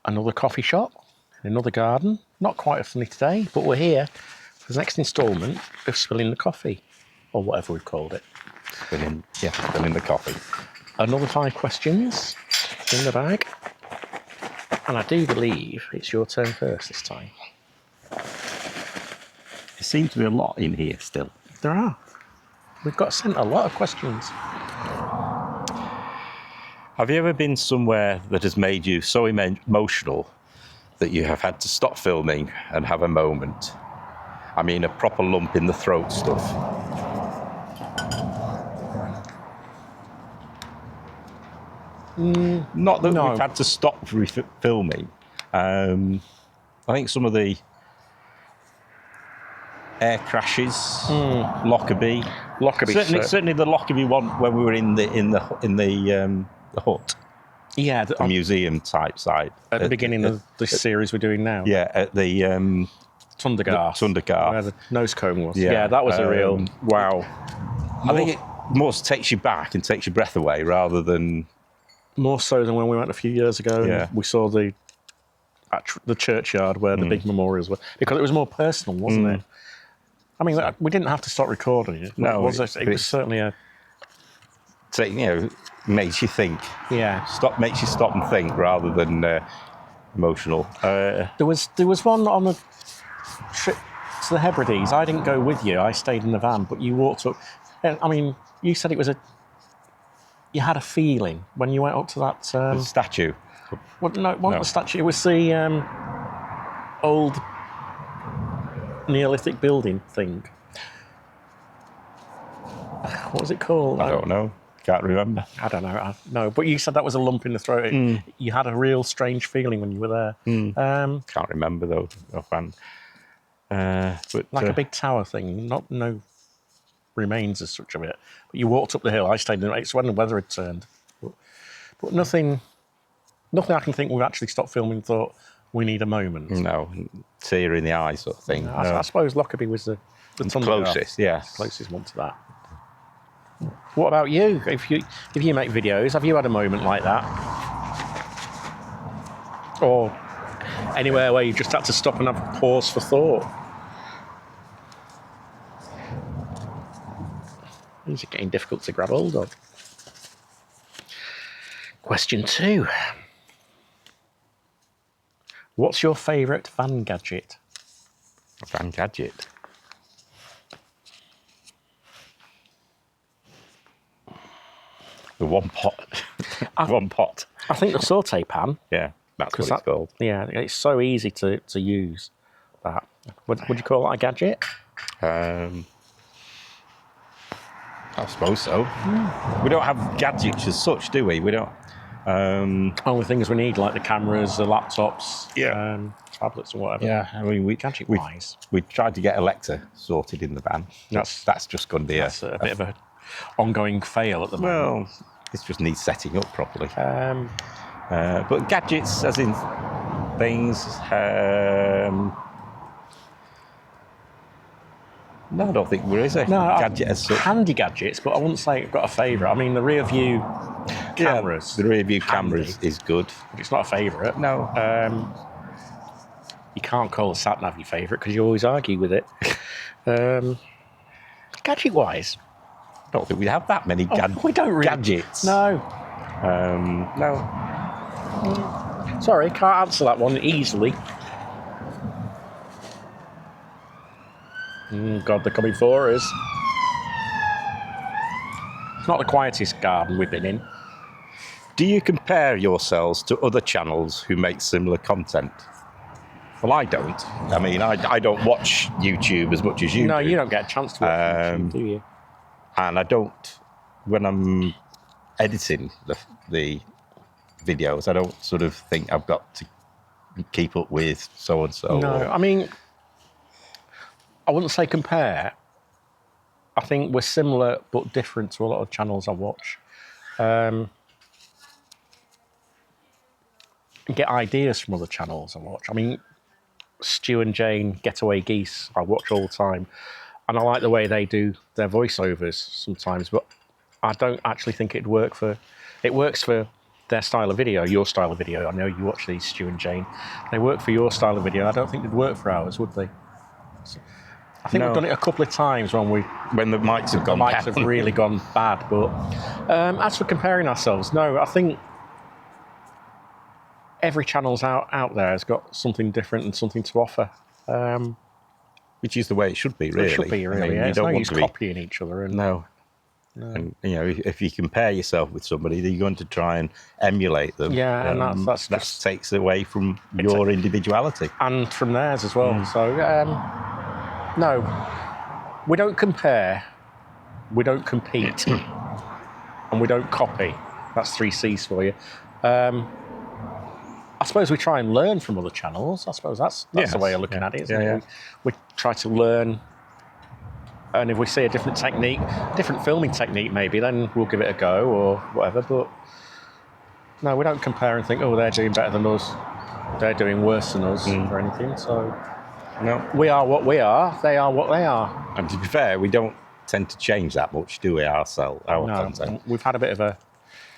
another coffee shop, in another garden. Not quite as sunny today, but we're here for the next instalment of Spilling the Coffee, or whatever we've called it. Spilling the coffee. Another 5 questions in the bag. And I do believe it's your turn first this time. There seems to be a lot in here still. There are. We've got sent a lot of questions. Have you ever been somewhere that has made you so emotional that you have had to stop filming and have a moment? I mean, a proper lump in the throat stuff. Not that we've had to stop filming. I think some of the air crashes, Lockerbie. Certainly the Lockerbie one when we were in the hut. Yeah, the museum type site at the beginning of this series we're doing now. Yeah, at the Tundergar, where the nose cone was. Yeah, that was a real wow. I think it more takes you back and takes your breath away rather than. More so than when we went a few years ago. Yeah. And we saw the churchyard where the big memorials were, because it was more personal, wasn't it? I mean, we didn't have to stop recording it. No, it was certainly a. Makes you think. Yeah. Makes you stop and think rather than emotional. There was one on the trip to the Hebrides. I didn't go with you. I stayed in the van, but you walked up. I mean, you said it was you had a feeling when you went up to that the statue. Well, no, it wasn't the statue. It was the old Neolithic building thing. What was it called? I don't know. Can't remember. I don't know. No, but you said that was a lump in the throat. You had a real strange feeling when you were there. Can't remember though, offhand. But like a big tower thing. No remains as such of it. But you walked up the hill. I stayed in it. It's when the weather had turned. But nothing I can think we've actually stopped filming and thought we need a moment. No, tear in the eye sort of thing. I suppose Lockerbie was the closest, yes. Closest one to that. What about you? If you make videos, have you had a moment like that? Or anywhere where you just had to stop and have a pause for thought? These are getting difficult to grab hold of. Question 2. What's your favourite van gadget? A van gadget? The one pot. One pot. I think the saute pan. Yeah, that's what it's called. Yeah, it's so easy to use that. Would you call that a gadget? I suppose so. We don't have gadgets as such, do we? We don't. Only things we need, like the cameras, the laptops, tablets, or whatever. Yeah, I mean, gadget-wise, we tried to get Alexa sorted in the van. That's just going to be a bit of an ongoing fail at the moment. Well, it just needs setting up properly. But gadgets, as in things. No, I don't think there is a gadget as such. Handy gadgets, but I wouldn't say I've got a favourite. I mean, the rear view cameras. The rear view cameras is good. But it's not a favourite. No. You can't call a sat-nav your favourite because you always argue with it. Gadget-wise, I don't think we have that many we don't really. Gadgets. No. No. Sorry, can't answer that one easily. God, they're coming for us. It's not the quietest garden we've been in. Do you compare yourselves to other channels who make similar content? Well, I don't. I mean, I don't watch YouTube as much as you do. No, you don't get a chance to watch YouTube, do you? And I don't, when I'm editing the videos, I don't sort of think I've got to keep up with so-and-so. No, I mean, I wouldn't say compare. I think we're similar but different to a lot of channels I watch. Get ideas from other channels I watch. I mean, Stu and Jane, Getaway Geese, I watch all the time. And I like the way they do their voiceovers sometimes, but I don't actually think it'd work for... It works for their style of video, your style of video. I know you watch these, Stu and Jane. They work for your style of video. I don't think they'd work for ours, would they? So, I think we've done it a couple of times when the mics have gone mics have really gone bad. But as for comparing ourselves, no, I think every channel's out there has got something different and something to offer. Which is the way it should be, really. It should be, really. I mean, yeah. you It's don't no want use to be copying each other. And, No. And, if you compare yourself with somebody, you're going to try and emulate them. Yeah, and that takes away from your individuality. And from theirs as well. So, no, we don't compare, we don't compete, and we don't copy. That's 3 C's for you. I suppose we try and learn from other channels. I suppose that's the way of looking at it, isn't it? We try to learn. And if we see a different technique, different filming technique maybe, then we'll give it a go or whatever. But no, we don't compare and think, oh, they're doing better than us. They're doing worse than us or anything. So No. we are what we are. They are what they are. And to be fair, we don't tend to change that much, do we, our content? We've had a bit of a...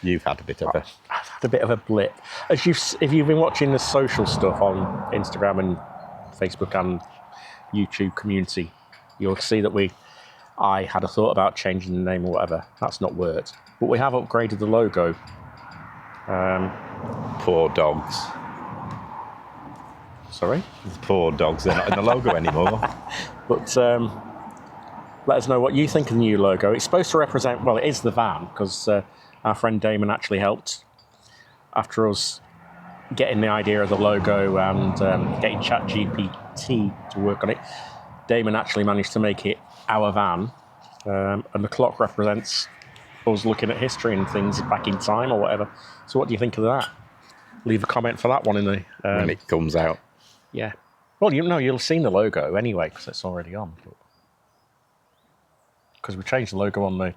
You've had a bit of a... I've had a bit of a blip. If you've been watching the social stuff on Instagram and Facebook and YouTube community, you'll see that I had a thought about changing the name or whatever. That's not worked. But we have upgraded the logo. Poor dogs. Sorry? Poor dogs. They're not in the logo anymore. But let us know what you think of the new logo. It's supposed to represent... Well, it is the van, because our friend Damon actually helped after us getting the idea of the logo and getting ChatGPT to work on it. Damon actually managed to make it our van, and the clock represents us looking at history and things back in time or whatever. So what do you think of that? Leave a comment for that one in the... when it comes out. Yeah. Well, you'll have seen the logo anyway, because it's already on. Because we changed the logo on the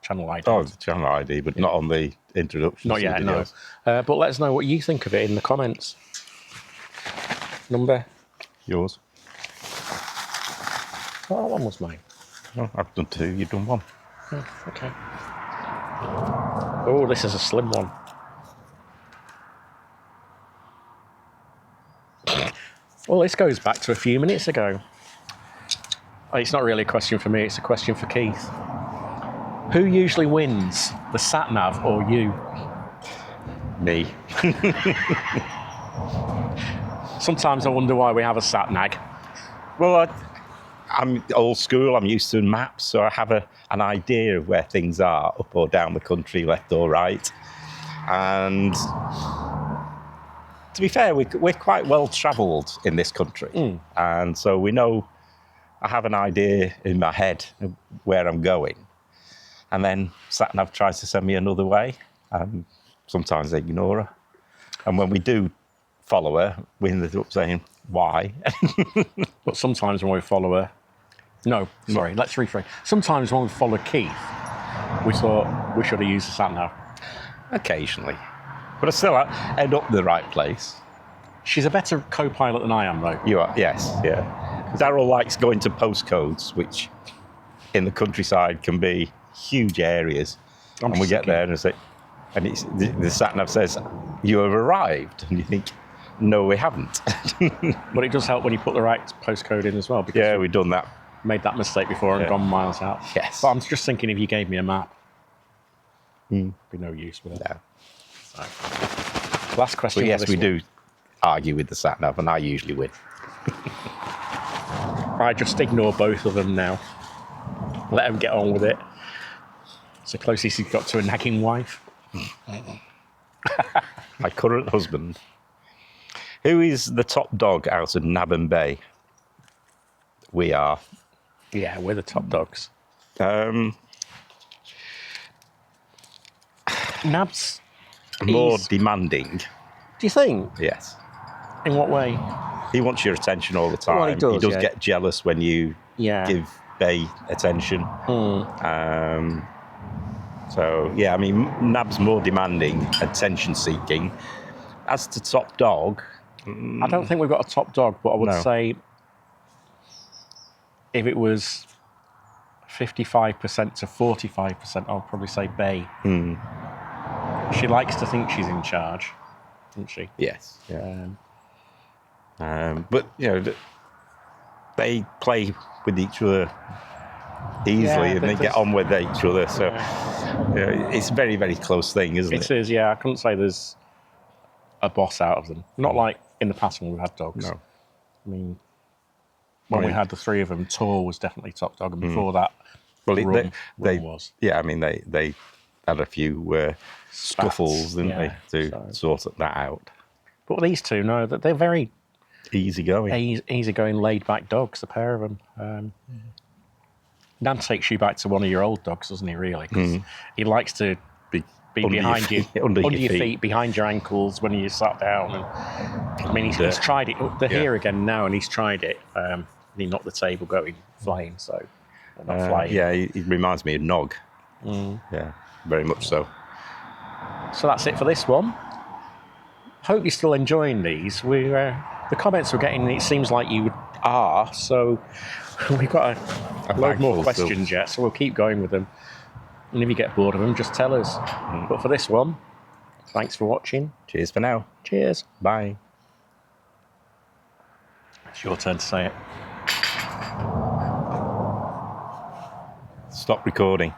channel ID. Oh, the channel ID, but not on the introduction. Not yet, no. But let us know what you think of it in the comments. Number? Yours. Oh, one was mine. Oh, I've done 2, you've done 1. Oh, okay. Oh, this is a slim one. Well, this goes back to a few minutes ago. It's not really a question for me, it's a question for Keith. Who usually wins, the sat-nav or you? Me. Sometimes I wonder why we have a sat-nag. Well, I'm old school, I'm used to maps, so I have an idea of where things are, up or down the country, left or right. And to be fair, we're quite well travelled in this country. And so we know, I have an idea in my head of where I'm going. And then SatNav tries to send me another way. Sometimes I ignore her. And when we do follow her, we ended up saying, why? But sometimes when we follow her... No, sorry, let's rephrase. Sometimes when we follow Keith, we thought we should have used the sat-nav. Occasionally. But I still end up the right place. She's a better co-pilot than I am, though. You are, yes, yeah. Darryl likes going to postcodes, which in the countryside can be huge areas. And we get there and the sat-nav says, you have arrived. And you think, no, we haven't. But it does help when you put the right postcode in as well. Because yeah, we've done that. Made that mistake before and gone miles out. Yes. But I'm just thinking if you gave me a map, be no use with it. No. So, last question. But yes, we do argue with the sat-nav, and I usually win. I just ignore both of them now. Let them get on with it. It's the closest he's got to a nagging wife. My current husband. Who is the top dog out of Naban Bay? We are. Yeah, we're the top dogs. Nab's more demanding. Do you think? Yes. In what way? He wants your attention all the time. Well, he does get jealous when you give Bay attention. So, yeah, I mean, Nab's more demanding, attention-seeking. As to top dog... I don't think we've got a top dog, but I would say if it was 55% to 45%, I'll probably say Bay. She likes to think she's in charge, doesn't she? Yes. Yeah. But they play with each other easily, and they get on with each other. So it's a very, very close thing, isn't it? It is. Yeah, I couldn't say there's a boss out of them. Not like in the past when we've had dogs. No. I mean, when we had the three of them, Tor was definitely top dog, and before that, Well, Rum they was. Yeah, I mean, they had a few scuffles, didn't they, to sort that out. But these two, no, they're very Easygoing. laid-back dogs, the pair of them. Dan takes you back to one of your old dogs, doesn't he, really? 'Cause he likes to be behind you, under your feet, behind your ankles when you sat down. And I mean, he's tried it. They're here again now, and he's tried it. He knocked the table going flying, so not flying. Yeah, he reminds me of Nog. Yeah, very much so. So that's it for this one. Hope you're still enjoying these. The comments we're getting, it seems like you are. So we've got a load more questions yet, so we'll keep going with them. And if you get bored of them, just tell us. But for this one, thanks for watching. Cheers for now. Cheers. Bye. It's your turn to say it. Stop recording.